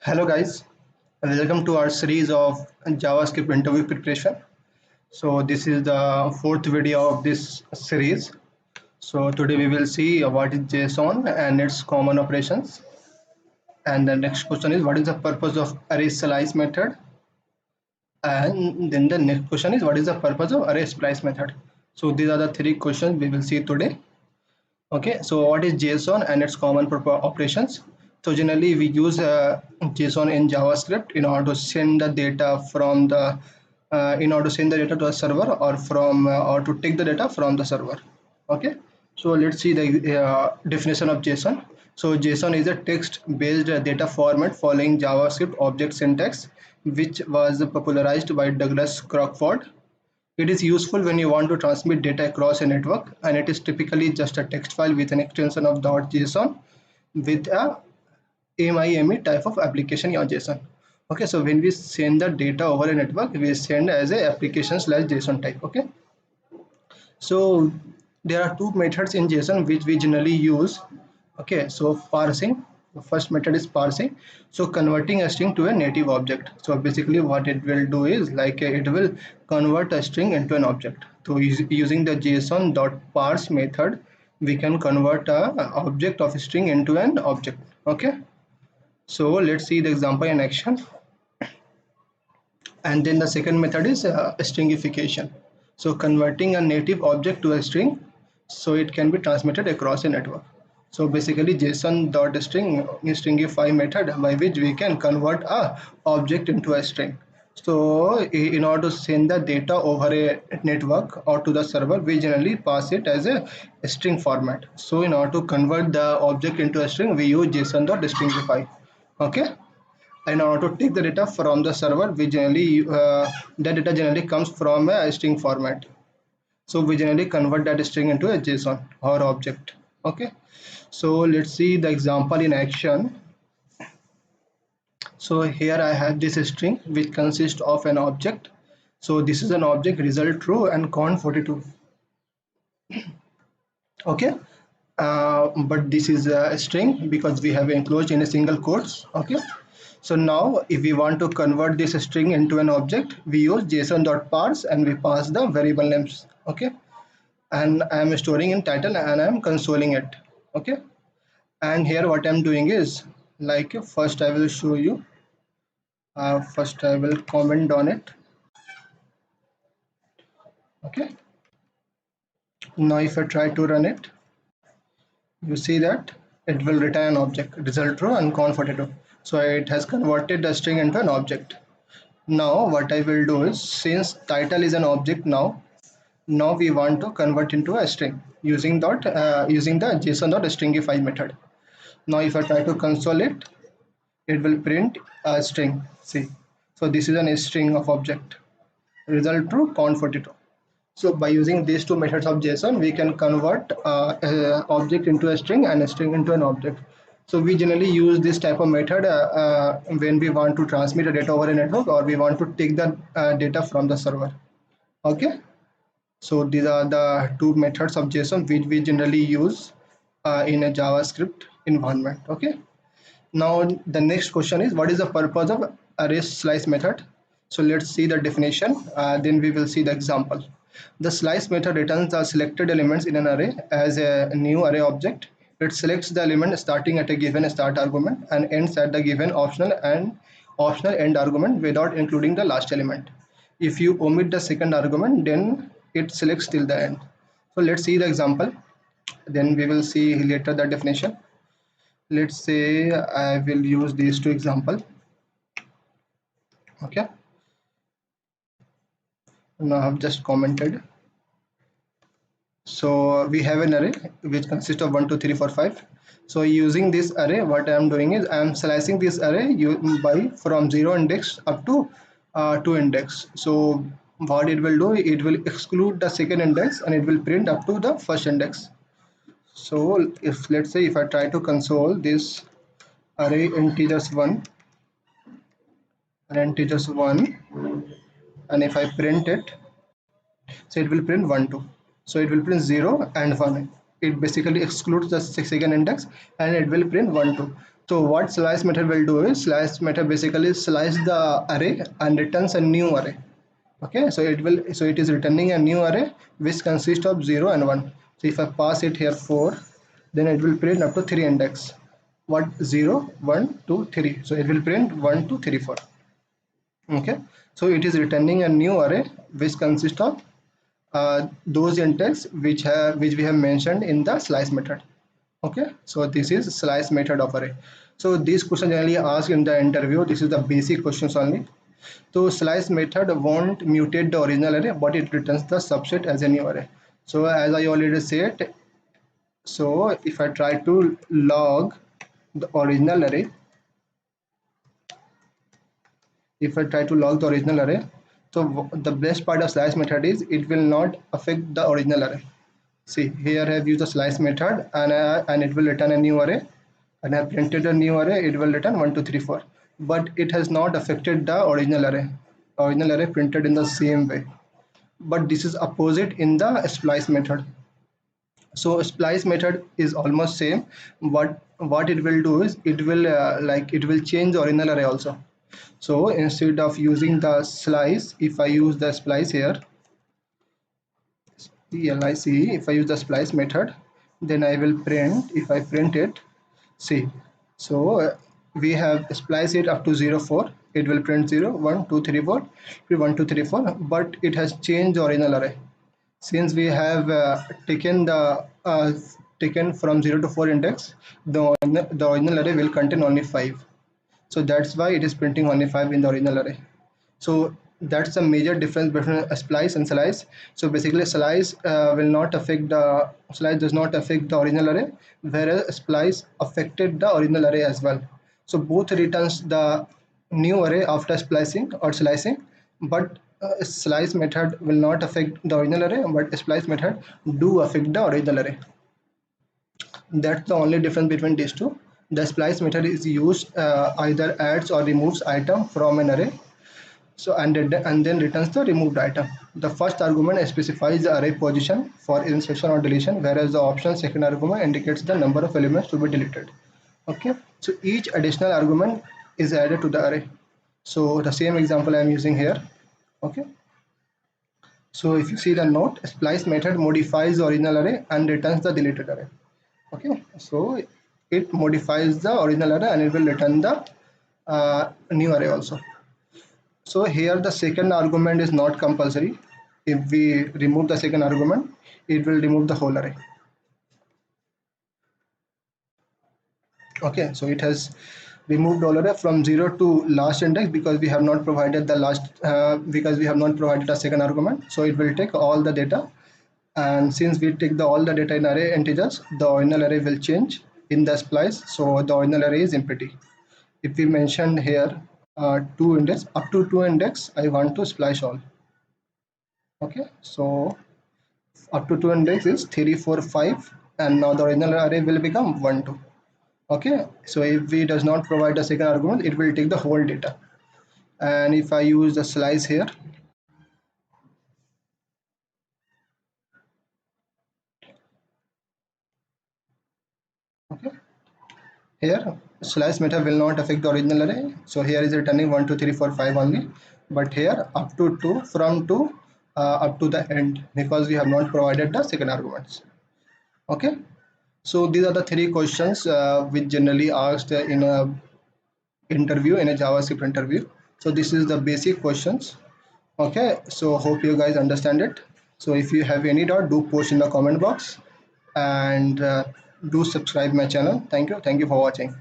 Hello guys, welcome to our series of JavaScript interview preparation. So this is the fourth video of this series. So today we will see what is JSON and its common operations. And the next question is what is the purpose of array slice method? And then the next question is what is the purpose of array splice method? So these are the three questions we will see today. Okay, so what is JSON and its common operations? So generally we use JSON in JavaScript in order to send the data from the to a server or from or to take the data from the server. Okay, so let's see the definition of JSON. So JSON is a text-based data format following JavaScript object syntax, which was popularized by Douglas Crockford. It is useful when you want to transmit data across a network, and it is typically just a text file with an extension of .json with a MIME type of application or JSON. Okay, so when we send the data over a network, we send as a application/JSON type. Okay, so there are two methods in JSON which we generally use. Okay, so parsing. The first method is parsing. So converting a string to a native object. So basically what it will do is it will convert a string into an object. So using the JSON.parse method, we can convert an object of a string into an object. Okay, so let's see the example in action. And then the second method is stringification. So converting a native object to a string so it can be transmitted across a network. So basically stringify method by which we can convert a object into a string. So in order to send the data over a network or to the server, we generally pass it as a string format. So in order to convert the object into a string, we use json.stringify. Okay, in order to take the data from the server, we generally the data generally comes from a string format. So we generally convert that string into a JSON or object. Okay, so let's see the example in action. So here I have this string which consists of an object. So this is an object result true and count 42. Okay, but this is a string because we have enclosed in a single quotes. Okay, so now if we want to convert this string into an object, we use json.parse and we pass the variable names. Okay, and I am storing in title and I am consoling it. Okay, and here what I am doing is first I will show you. First I will comment on it. Okay, now if I try to run it, you see that it will return an object result true and count 42. So it has converted the string into an object. Now what I will do is, since title is an object, now we want to convert into a string using the json.stringify method. Now if I try to console it, it will print a string. See, so this is a string of object result true count 42. So by using these two methods of JSON, we can convert an object into a string and a string into an object. So we generally use this type of method when we want to transmit a data over a network or we want to take the data from the server. Okay, so these are the two methods of JSON which we generally use in a JavaScript environment. Okay, now the next question is what is the purpose of array slice method? So let's see the definition, then we will see the example. The slice method returns the selected elements in an array as a new array object. It selects the element starting at a given start argument and ends at the given optional end argument without including the last element. If you omit the second argument, then it selects till the end. So let's see the example, then we will see later the definition. Let's say I will use these two examples. Okay, now I have just commented. So we have an array which consists of 1 2 3 4 5. So using this array, what I am doing is I am slicing this array by from 0 index up to 2 index. So what it will do, it will exclude the second index and it will print up to the first index. So if let's say if I try to console this array integers 1 and integers 1, and if I print it, so it will print 1 2. So it will print 0 and 1. It basically excludes the second index and it will print 1 2. So what slice method will do is, slice method basically slice the array and returns a new array. Okay, so it is returning a new array which consists of 0 and 1. So if I pass it here 4, then it will print up to 3 index. What? 0, 1, 2, 3. So it will print 1, 2, 3, 4. Okay, so it is returning a new array which consists of those index which we have mentioned in the slice method. Okay, so this is slice method of array. So these questions generally asked in the interview. This is the basic questions only. So slice method won't mutate the original array, but it returns the subset as a new array. So as I already said, so if I try to log the original array, so the best part of slice method is it will not affect the original array. See, here I have used the slice method, and it will return a new array, and I have printed a new array. It will return 1, 2, 3, 4, but it has not affected the original array. Original array printed in the same way, but this is opposite in the splice method. So splice method is almost same. What it will do is it will it will change the original array also. So instead of using the slice, if I use the splice here, splice, if I use the splice method, then I will print. If I print it, see, so we have splice it up to 0, 4. It will print 0, 1, 2, 3, 4, 1, 2, 3, 4, but it has changed the original array. Since we have taken from 0 to 4 index, the original array will contain only 5. So that's why it is printing only 5 in the original array. So that's the major difference between a splice and slice. So basically slice does not affect the original array, whereas splice affected the original array as well. So both returns the new array after splicing or slicing, but slice method will not affect the original array, but splice method do affect the original array. That's the only difference between these two. The splice method is used either adds or removes item from an array, so and then returns the removed item. The first argument specifies the array position for insertion or deletion, whereas the option second argument indicates the number of elements to be deleted. Okay, so each additional argument is added to the array. So the same example I am using here. Okay, so if you see the note, splice method modifies the original array and returns the deleted array. Okay, so it modifies the original array and it will return the new array also. So here the second argument is not compulsory. If we remove the second argument, it will remove the whole array. Okay, so it has removed all array from 0 to last index because we have not provided the a second argument. So it will take all the data, and since we take all the data in array integers, the original array will change in the splice. So the original array is empty. If we mention here 2 index, up to 2 index, I want to splice all. Okay, so up to 2 index is 3, 4, 5, and now the original array will become 1, 2. Okay, so if we does not provide a second argument, it will take the whole data. And if I use the slice here, okay, here slice method will not affect the original array. So here is returning 1, 2, 3, 4, 5 only, but here up to 2, from 2 up to the end, because we have not provided the second arguments. Okay, so these are the 3 questions which generally asked in a interview, in a JavaScript interview. So this is the basic questions. Okay, so hope you guys understand it. So if you have any doubt, do post in the comment box, and do subscribe my channel. Thank you for watching.